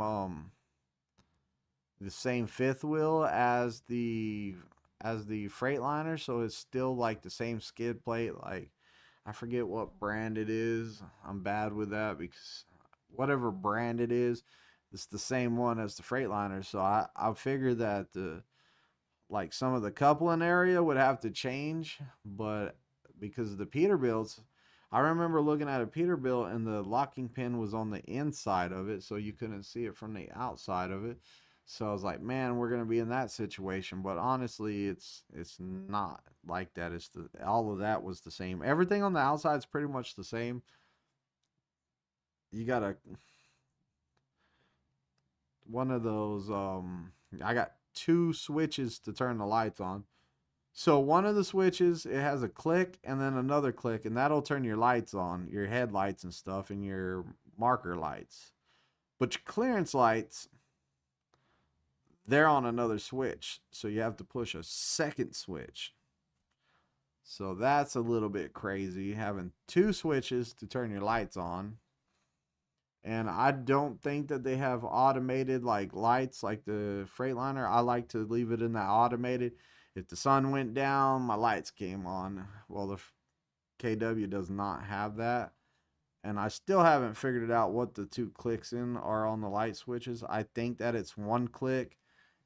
fifth wheel as the Freightliner, so it's still like the same skid plate. Like I forget what brand it is. I'm bad with that because whatever brand it is, it's the same one as the Freightliner. So I figured that the like some of the coupling area would have to change, but because of the Peterbilts, I remember looking at a Peterbilt and the locking pin was on the inside of it, so you couldn't see it from the outside of it. So I was like, man, we're gonna be in that situation. But honestly, it's not like that. It's all of that was the same. Everything on the outside is pretty much the same. You got a one of those. I got two switches to turn the lights on. So one of the switches, it has a click and then another click, and that'll turn your lights on, your headlights and stuff, and your marker lights. But your clearance lights, they're on another switch. So you have to push a second switch. So that's a little bit crazy, having two switches to turn your lights on. And I don't think that they have automated like lights like the Freightliner. I like to leave it in that automated. If the sun went down, my lights came on. Well, the KW does not have that. And I still haven't figured it out what the two clicks in are on the light switches. I think that it's one click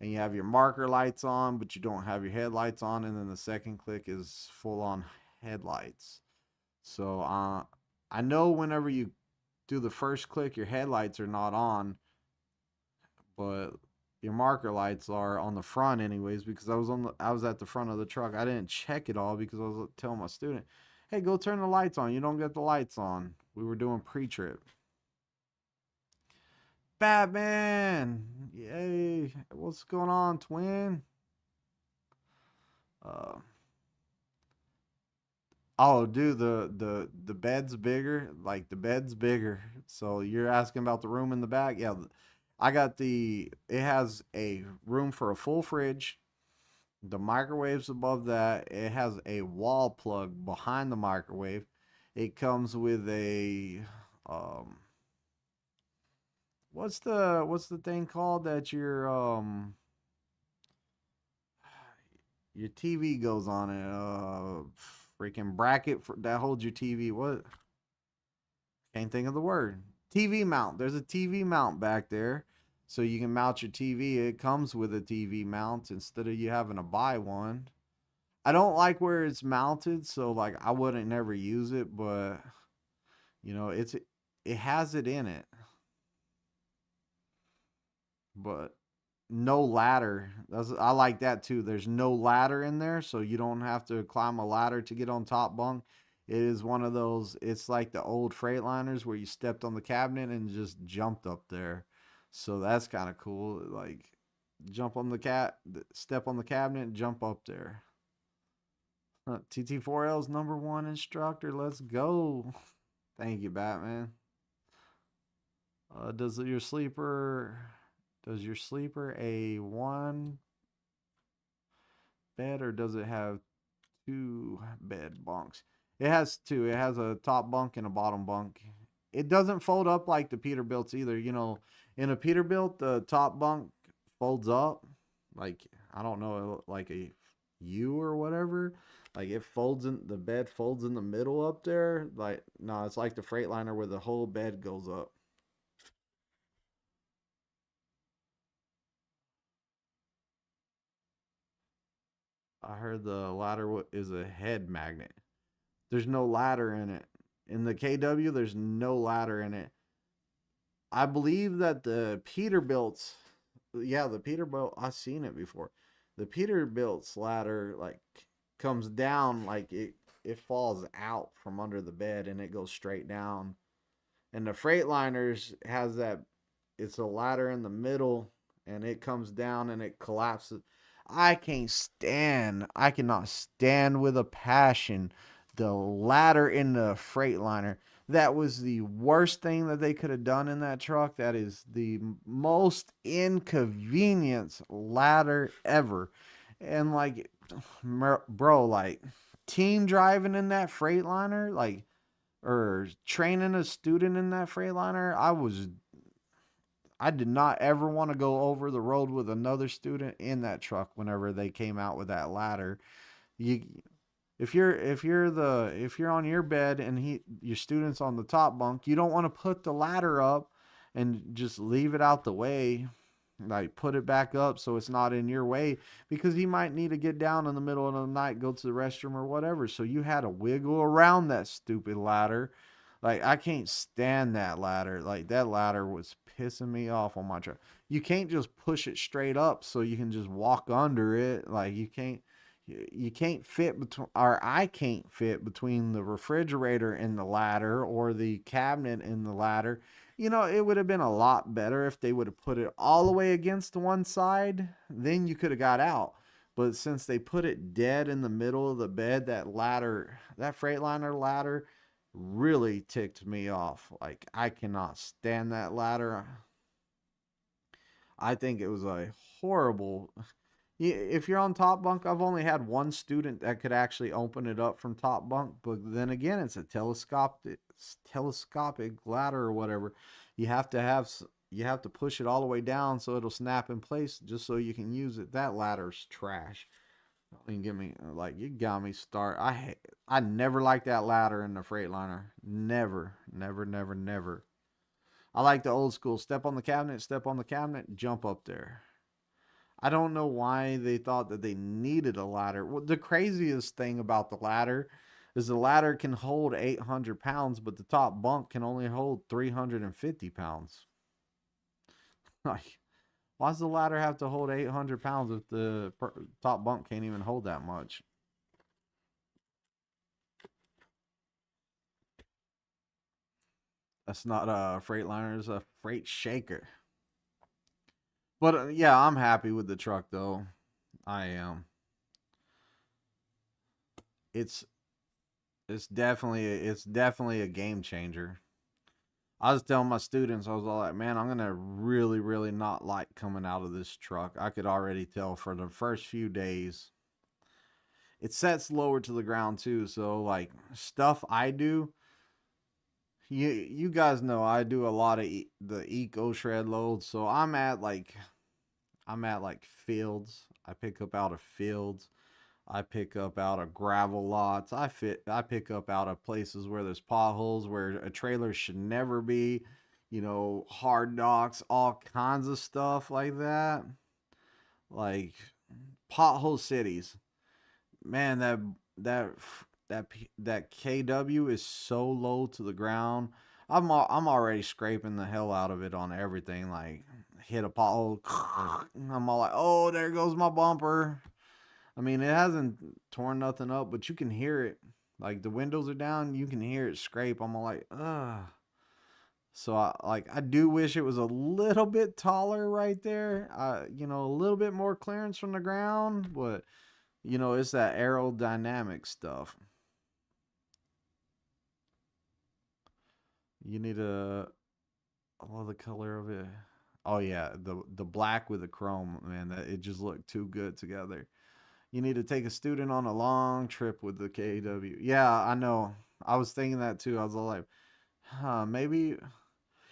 and you have your marker lights on, but you don't have your headlights on, and then the second click is full on headlights. So I know whenever you do the first click, your headlights are not on, but your marker lights are on the front anyways, because I was at the front of the truck. I didn't check it all because I was telling my student, hey, go turn the lights on. You don't get the lights on. We were doing pre-trip. Batman! Yay! What's going on, twin? Uh, oh, dude, the bed's bigger. Like the bed's bigger. So you're asking about the room in the back? Yeah, I got it has a room for a full fridge. The microwave's above that. It has a wall plug behind the microwave. It comes with a what's the thing called that your TV goes on it? Freaking bracket that holds your TV. What? Can't think of the word. TV mount. There's a TV mount back there. So you can mount your TV. It comes with a TV mount instead of you having to buy one. I don't like where it's mounted, so like I wouldn't never use it, but you know, it has it in it. But no ladder. I like that too. There's no ladder in there, so you don't have to climb a ladder to get on top bunk. It is one of those, it's like the old Freightliners where you stepped on the cabinet and just jumped up there. So that's kind of cool. Like step on the cabinet and jump up there. TT4L's #1 instructor. Let's go. Thank you, Batman. Does your sleeper a one bed or does it have two bed bunks? It has two. It has a top bunk and a bottom bunk. It doesn't fold up like the Peterbilts either. You know, in a Peterbilt, the top bunk folds up. Like, I don't know, like a U or whatever. Like the bed folds in the middle up there. Like, no, it's like the Freightliner where the whole bed goes up. I heard the ladder is a head magnet. There's no ladder in it. In the KW, there's no ladder in it. I believe that the Peterbilts, yeah, the Peterbilt, I've seen it before. The Peterbilt's ladder like comes down, like it falls out from under the bed and it goes straight down. And the Freightliners has that, it's a ladder in the middle and it comes down and it collapses. I cannot stand with a passion the ladder in the Freightliner. That was the worst thing that they could have done in that truck. That is the most inconvenient ladder ever. And like, bro, like team driving in that Freightliner, like, or training a student in that Freightliner, I did not ever want to go over the road with another student in that truck whenever they came out with that ladder. You if you're on your bed and your student's on the top bunk, you don't want to put the ladder up and just leave it out the way. Like put it back up so it's not in your way because he might need to get down in the middle of the night, go to the restroom or whatever. So you had to wiggle around that stupid ladder. Like I can't stand that ladder. Like that ladder was pissing me off on my truck. You can't just push it straight up so you can just walk under it. Like you can't fit between, or I can't fit between the refrigerator and the ladder or the cabinet and the ladder. You know, it would have been a lot better if they would have put it all the way against one side. Then you could have got out. But since they put it dead in the middle of the bed, that Freightliner ladder really ticked me off. Like, I cannot stand that ladder. I think it was a horrible. If you're on top bunk, I've only had one student that could actually open it up from top bunk, but then again, it's a telescopic ladder or whatever. You have to push it all the way down so it'll snap in place just so you can use it. That ladder's trash. You get me, like, you got me start. I never liked that ladder in the Freightliner. Never, never, never, never. I like the old school. Step on the cabinet, jump up there. I don't know why they thought that they needed a ladder. Well, the craziest thing about the ladder is the ladder can hold 800 pounds, but the top bunk can only hold 350 pounds. Like, why does the ladder have to hold 800 pounds if the top bunk can't even hold that much? That's not a Freightliner, it's a freight shaker. But yeah, I'm happy with the truck though. I am. It's it's definitely a game changer. I was telling my students, I was all like, man, I'm gonna really, really not like coming out of this truck. I could already tell for the first few days. It sets lower to the ground too, so like stuff I do, you guys know I do a lot of the eco shred loads, so I'm at like fields. I pick up out of fields. I pick up out of gravel lots. I pick up out of places where there's potholes where a trailer should never be, hard knocks, all kinds of stuff like that. Like pothole cities. Man, that that KW is so low to the ground. I'm already scraping the hell out of it on everything. Like hit a pothole, I'm all like, oh, there goes my bumper. I mean, it hasn't torn nothing up, but you can hear it. Like the windows are down, you can hear it scrape. I'm all like, ugh. So I do wish it was a little bit taller right there. A little bit more clearance from the ground, but it's that aerodynamic stuff. You need a I love the color of it. Oh yeah, the black with the chrome, man, that it just looked too good together. You need to take a student on a long trip with the KW. Yeah, I know. I was thinking that too. I was like, maybe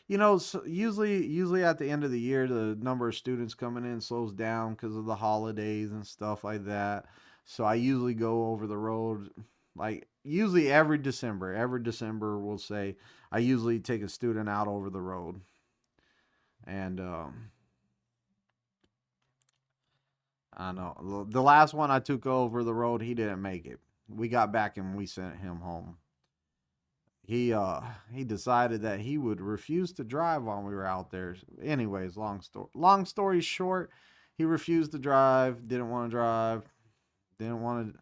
usually at the end of the year, the number of students coming in slows down because of the holidays and stuff like that. So I usually go over the road, like usually every December. Every December, we'll say I usually take a student out over the road, and I know the last one I took over the road, he didn't make it. We got back and we sent him home. He decided that he would refuse to drive while we were out there. Anyways, long story short, he refused to drive, didn't want to drive, didn't want to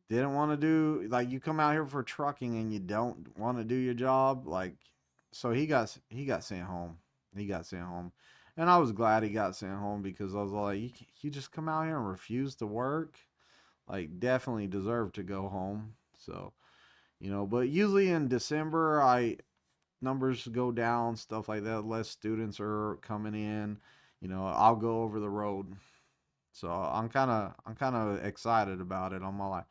didn't want to do, like, you come out here for trucking and you don't want to do your job, like, so he got sent home. He got sent home. And I was glad he got sent home because I was like, you just come out here and refuse to work? Like, definitely deserve to go home. So, but usually in December, I numbers go down, stuff like that. Less students are coming in. I'll go over the road. So I'm kind of excited about it. I'm all like,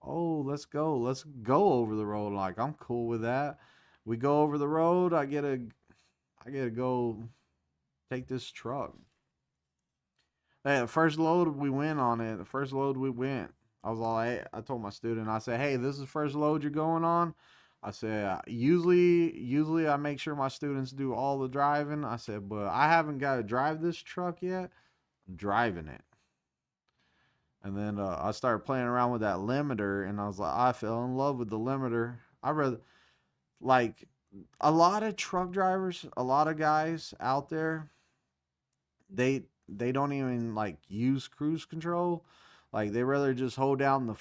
oh, let's go over the road. Like, I'm cool with that. We go over the road. I get to go take this truck. Hey, the first load we went on it. The first load we went, I was all, hey, I told my student, I said, hey, this is the first load you're going on. I said, usually I make sure my students do all the driving. I said, but I haven't got to drive this truck yet. I'm driving it. And then I started playing around with that limiter, and I was like, I fell in love with the limiter. I rather, like, a lot of truck drivers, a lot of guys out there, they don't even like use cruise control. Like, they rather just hold down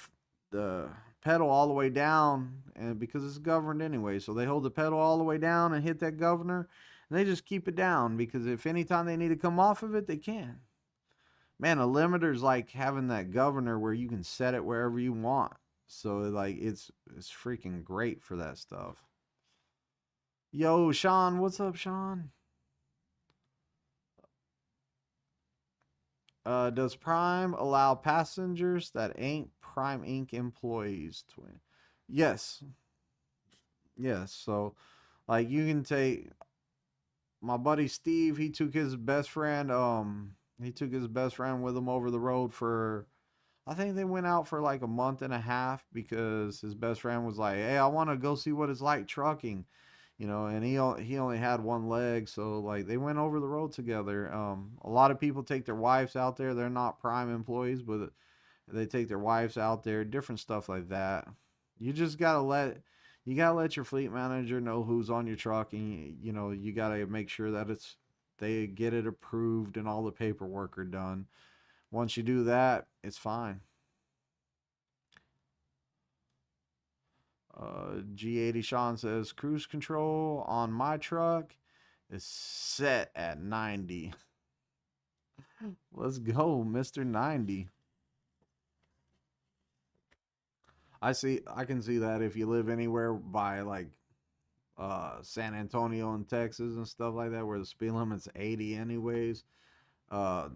the pedal all the way down, and because it's governed anyway, so they hold the pedal all the way down and hit that governor, and they just keep it down because if anytime they need to come off of it, they can. Man, a limiter's like having that governor where you can set it wherever you want. So like it's freaking great for that stuff. Yo, Sean, what's up, Sean? Does Prime allow passengers that ain't Prime Inc. employees to win? Yes. Yes. So like you can take my buddy Steve, he took his best friend with him over the road for, I think they went out for like a month and a half because his best friend was like, hey, I want to go see what it's like trucking. you know, and he only had one leg, so like they went over the road together. A lot of people take their wives out there. They're not prime employees, but they take their wives out there, different stuff like that. You just gotta let your fleet manager know who's on your truck, and you know you gotta make sure that they get it approved and all the paperwork are done. Once you do that, it's fine. G80 Sean says cruise control on my truck is set at 90. Let's go, Mr. 90. I can see that if you live anywhere by like San Antonio and Texas and stuff like that where the speed limit's 80 anyways. Uh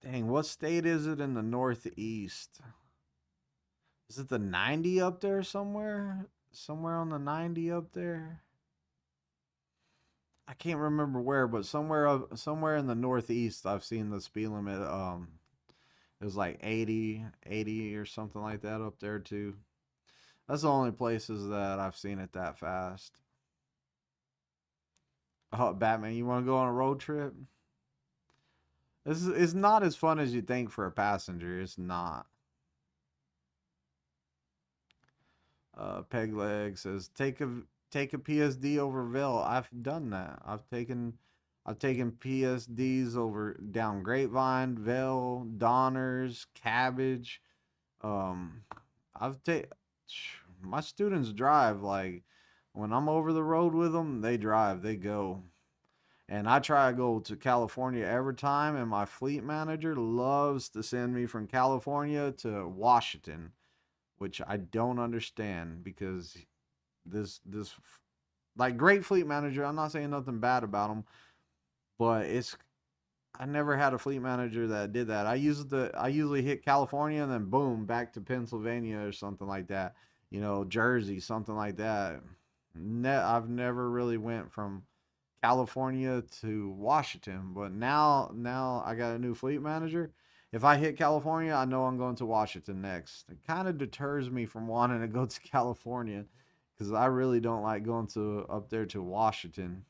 Dang, what state is it in the Northeast? Is it the 90 up there somewhere? Somewhere on the 90 up there? I can't remember where, but somewhere in the Northeast I've seen the speed limit it was like 80 or something like that up there too. That's the only places that I've seen it that fast. Oh, Batman, you want to go on a road trip? This is it's not as fun as you think for a passenger. It's not. Peg Leg says take a PSD over Veil. I've done that. I've taken PSDs over down Grapevine, Veil, Donners, Cabbage. Um, I've taken my students drive like when I'm over the road with them, they drive, they go. And I try to go to California every time, and my fleet manager loves to send me from California to Washington, which I don't understand because this like great fleet manager. I'm not saying nothing bad about him, but it's I never had a fleet manager that did that. I usually hit California and then boom back to Pennsylvania or something like that. You know, Jersey, something like that. I've never really went from California to Washington, but now I got a new fleet manager. If I hit California, I know I'm going to Washington next. It kind of deters me from wanting to go to California because I really don't like going to up there to Washington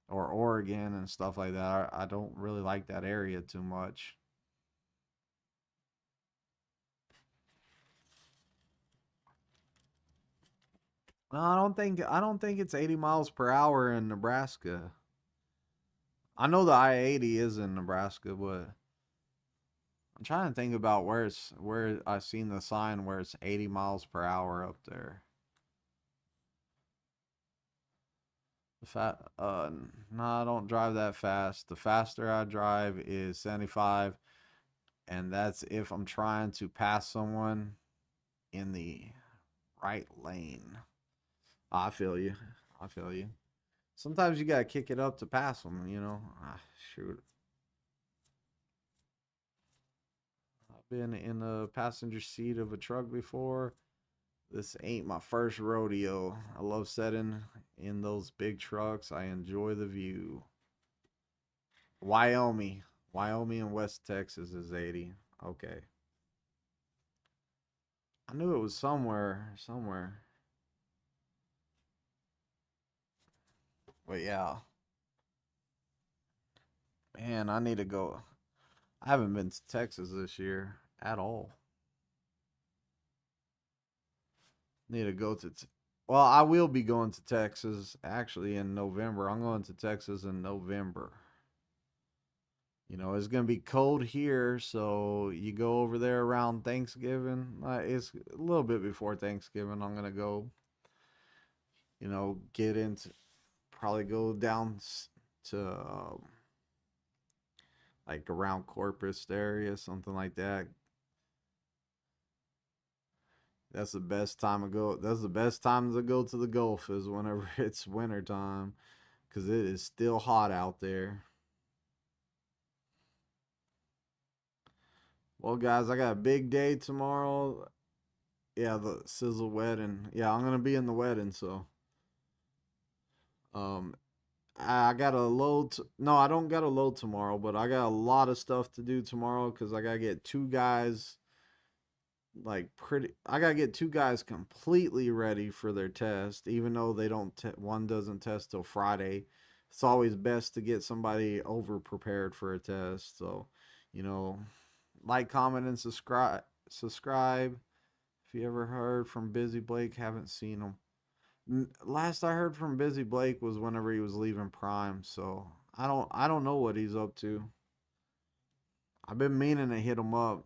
or Oregon and stuff like that. I don't really like that area too much. No, I don't think it's 80 miles per hour in Nebraska. I know the I-80 is in Nebraska, but I'm trying to think about where I've seen the sign where it's 80 miles per hour up there. No, I don't drive that fast. The faster I drive is 75, and that's if I'm trying to pass someone in the right lane. I feel you. I feel you. Sometimes you gotta kick it up to pass them. You know. Shoot. I've been in the passenger seat of a truck before. This ain't my first rodeo. I love sitting in those big trucks. I enjoy the view. Wyoming. Wyoming and West Texas is 80. Okay. I knew it was somewhere. But yeah. Man, I need to go. I haven't been to Texas this year at all. Need to go to well, I will be going to Texas actually in November. I'm going to Texas in November. You know, it's going to be cold here, so you go over there around Thanksgiving. It's a little bit before Thanksgiving. I'm going to go, you know, get into probably go down to like around Corpus area, something like that. That's the best time to go. That's the best time to go to the Gulf is whenever it's winter time because it is still hot out there. Well, guys, I got a big day tomorrow. Yeah, the Sizzle wedding. Yeah, I'm gonna be in the wedding, so um, I got a load. No, I don't got a load tomorrow, but I got a lot of stuff to do tomorrow because I gotta get two guys like pretty. I gotta get two guys completely ready for their test, even though they don't. One doesn't test till Friday. It's always best to get somebody over prepared for a test. So, you know, like, comment, and subscribe. Subscribe. If you ever heard from Busy Blake, haven't seen him. Last I heard from Busy Blake was whenever he was leaving Prime. So I don't know what he's up to. I've been meaning to hit him up.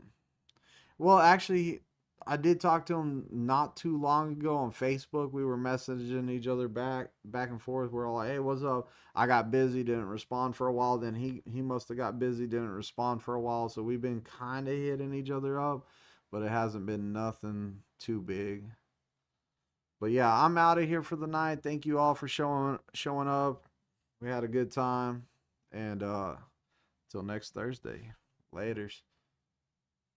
Well, actually, I did talk to him not too long ago on Facebook. We were messaging each other back and forth. We're all like, "Hey, what's up?" I got busy, didn't respond for a while. Then he must have got busy, didn't respond for a while. So we've been kind of hitting each other up, but it hasn't been nothing too big. But yeah, I'm out of here for the night. Thank you all for showing up. We had a good time, and till next Thursday. Laters.